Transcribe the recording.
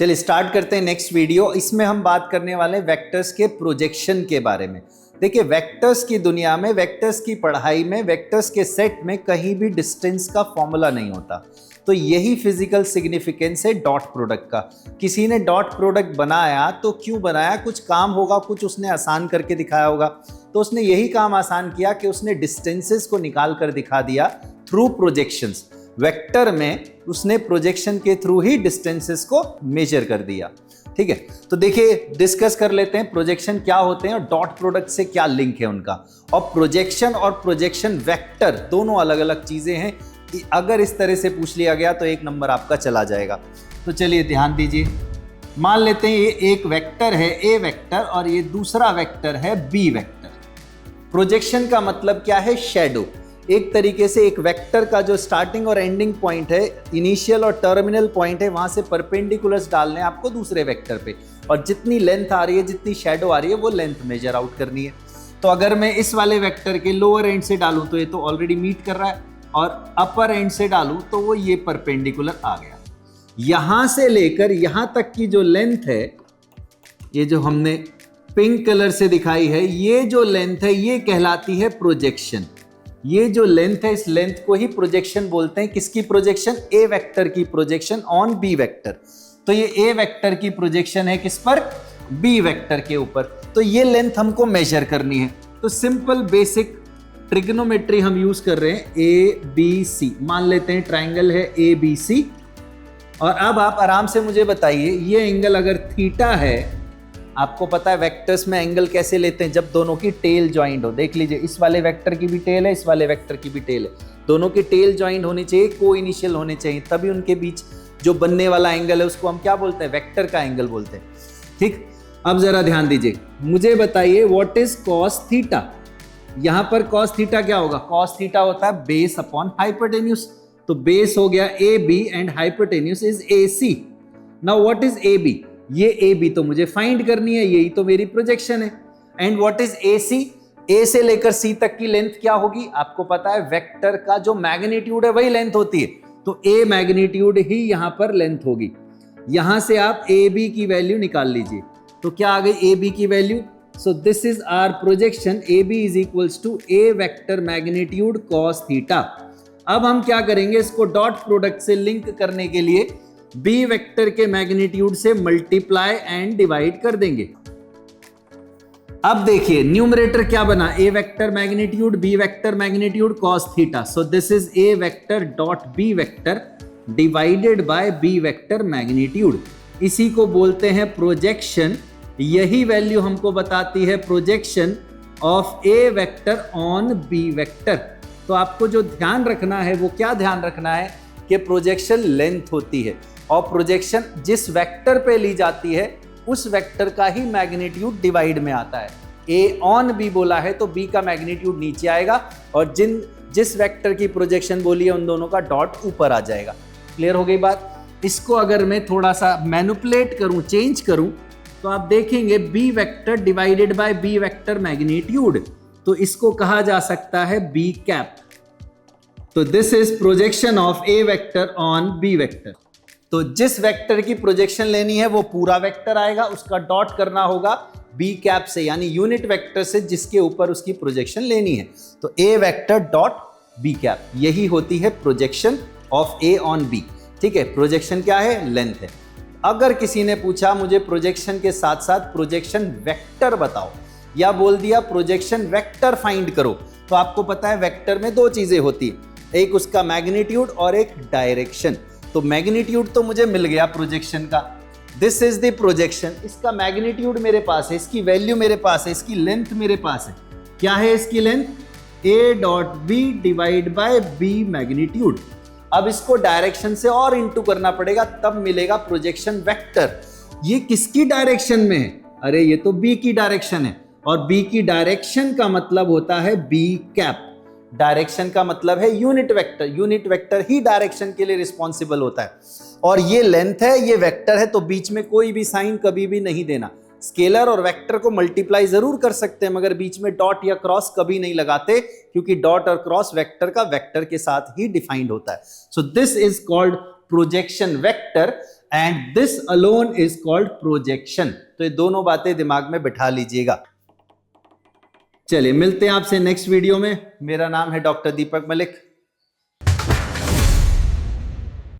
चलिए स्टार्ट करते हैं नेक्स्ट वीडियो। इसमें हम बात करने वाले हैं वेक्टर्स के प्रोजेक्शन के बारे में। देखिए, वेक्टर्स की दुनिया में, वेक्टर्स की पढ़ाई में, वेक्टर्स के सेट में कहीं भी डिस्टेंस का फॉर्मूला नहीं होता। तो यही फिजिकल सिग्निफिकेंस है डॉट प्रोडक्ट का। किसी ने डॉट प्रोडक्ट बनाया तो क्यों बनाया? कुछ काम होगा, कुछ उसने आसान करके दिखाया होगा। तो उसने यही काम आसान किया कि उसने डिस्टेंसेस को निकाल कर दिखा दिया थ्रू प्रोजेक्शंस। वेक्टर में उसने प्रोजेक्शन के थ्रू ही डिस्टेंसेस को मेजर कर दिया। ठीक है, तो देखिए डिस्कस कर लेते हैं प्रोजेक्शन क्या होते हैं और डॉट प्रोडक्ट से क्या लिंक है उनका। और प्रोजेक्शन और प्रोजेक्शन वेक्टर दोनों अलग अलग चीजें हैं। अगर इस तरह से पूछ लिया गया तो एक नंबर आपका चला जाएगा। तो चलिए ध्यान दीजिए, मान लेते हैं ये एक वेक्टर है ए वेक्टर और ये दूसरा वेक्टर है बी वेक्टर। प्रोजेक्शन का मतलब क्या है? शैडो। एक तरीके से एक वेक्टर का जो स्टार्टिंग और एंडिंग पॉइंट है, इनिशियल और टर्मिनल पॉइंट है, वहां से परपेंडिकुलर्स डालने आपको दूसरे वेक्टर पे, और जितनी लेंथ आ रही है, जितनी शैडो आ रही है, वो लेंथ मेजर आउट करनी है। तो अगर मैं इस वाले वेक्टर के लोअर एंड से डालूं तो ये तो ऑलरेडी मीट कर रहा है, और अपर एंड से डालूं तो वो ये परपेंडिकुलर आ गया। यहां से लेकर यहां तक की जो लेंथ है, ये जो हमने पिंक कलर से दिखाई है, ये जो लेंथ है ये कहलाती है प्रोजेक्शन। ये जो लेंथ है, इस लेंथ को ही प्रोजेक्शन बोलते हैं। किसकी प्रोजेक्शन? ए वेक्टर की प्रोजेक्शन ऑन बी वेक्टर। तो ये ए वेक्टर की प्रोजेक्शन है किस पर? बी वेक्टर के ऊपर। तो ये लेंथ हमको मेजर करनी है। तो सिंपल बेसिक ट्रिग्नोमेट्री हम यूज कर रहे हैं। ए बी सी मान लेते हैं, ट्राइंगल है ए बी सी। और अब आप आराम से मुझे बताइए, ये एंगल अगर थीटा है, आपको पता है वेक्टर्स में एंगल कैसे लेते हैं? जब दोनों की टेल ज्वाइंट हो। देख लीजिए, इस वाले वेक्टर की भी टेल है, इस वाले वेक्टर की भी टेल है, दोनों की टेल ज्वाइंट होनी चाहिए, को इनिशियल होने चाहिए, तभी उनके बीच जो बनने वाला एंगल है उसको हम क्या बोलते हैं? वेक्टर का एंगल बोलते हैं। ठीक, अब जरा ध्यान दीजिए, मुझे बताइए व्हाट इज कॉस थीटा। यहां पर कॉस थीटा क्या होगा? कॉस थीटा होता है बेस अपॉन हाइपोटेन्यूज। तो बेस हो गया A B and hypotenuse is A C. Now what is A B? ये ए बी तो मुझे फाइंड करनी है, यही तो मेरी प्रोजेक्शन है। एंड व्हाट इज ए सी? ए से लेकर सी तक की लेंथ क्या होगी? आपको पता है वेक्टर का जो मैग्नीट्यूड है वही लेंथ होती है। तो ए मैग्नीट्यूड ही यहां पर लेंथ होगी। यहां से आप ए बी की वैल्यू निकाल लीजिए। तो क्या आ गई ए बी की वैल्यू? So this is our projection. A B is equals to A vector magnitude cos theta. अब हम क्या करेंगे? इसको डॉट प्रोडक्ट से लिंक करने के लिए बी वेक्टर के मैग्नीट्यूड से मल्टीप्लाई एंड डिवाइड कर देंगे। अब देखिए न्यूमरेटर क्या बना? A vector magnitude B vector magnitude cos theta. So this is A vector dot B vector divided by B vector magnitude. इसी को बोलते हैं प्रोजेक्शन। यही वैल्यू हमको बताती है projection of A vector on B vector. तो आपको जो ध्यान रखना है वो क्या ध्यान रखना है कि प्रोजेक्शन लेंथ होती है, और प्रोजेक्शन जिस वेक्टर पे ली जाती है उस वेक्टर का ही मैग्नीट्यूड डिवाइड में आता है। ए ऑन बी बोला है तो बी का मैग्नीट्यूड नीचे आएगा, और जिस वेक्टर की प्रोजेक्शन बोली है उन दोनों का डॉट ऊपर आ जाएगा। क्लियर हो गई बात? इसको अगर मैं थोड़ा सा मैनिपुलेट करूं, चेंज करूं, तो आप देखेंगे B vector divided by B vector magnitude, तो इसको कहा जा सकता है बी कैप। तो this is projection of A vector on B vector. तो जिस वेक्टर की प्रोजेक्शन लेनी है वो पूरा वेक्टर आएगा, उसका डॉट करना होगा बी कैप से, यानी यूनिट वेक्टर से जिसके ऊपर उसकी प्रोजेक्शन लेनी है। तो A vector dot B cap, यही होती है projection of A on B. ठीक है, प्रोजेक्शन क्या है? लेंथ है। अगर किसी ने पूछा मुझे प्रोजेक्शन के साथ साथ प्रोजेक्शन वेक्टर बताओ, या बोल दिया प्रोजेक्शन वेक्टर फाइंड करो, तो आपको पता है वेक्टर में दो चीजें होती है, एक उसका मैग्नीट्यूड और एक डायरेक्शन। तो मैग्नीट्यूड तो मुझे मिल गया प्रोजेक्शन का, दिस इज द प्रोजेक्शन। इसका मैग्नीट्यूड मेरे पास है, इसकी वैल्यू मेरे पास है, इसकी लेंथ मेरे पास है। क्या है इसकी length? A dot B divide by B magnitude. अब इसको डायरेक्शन से और इंटू करना पड़ेगा, तब मिलेगा प्रोजेक्शन वेक्टर। ये किसकी डायरेक्शन में है? अरे ये तो बी की डायरेक्शन है, और बी की डायरेक्शन का मतलब होता है बी कैप। डायरेक्शन का मतलब है यूनिट वेक्टर। यूनिट वेक्टर ही डायरेक्शन के लिए रिस्पॉन्सिबल होता है, और ये लेंथ है, ये वेक्टर है, तो बीच में कोई भी साइन कभी भी नहीं देना। स्केलर और वेक्टर को मल्टीप्लाई जरूर कर सकते हैं, मगर बीच में डॉट या क्रॉस कभी नहीं लगाते, क्योंकि डॉट और क्रॉस वेक्टर का वेक्टर के साथ ही डिफाइंड होता है। सो this is called projection vector. And this alone is called projection. तो ये दोनों बातें दिमाग में बिठा लीजिएगा। चलिए मिलते हैं आपसे नेक्स्ट वीडियो में। मेरा नाम है डॉक्टर दीपक मलिक।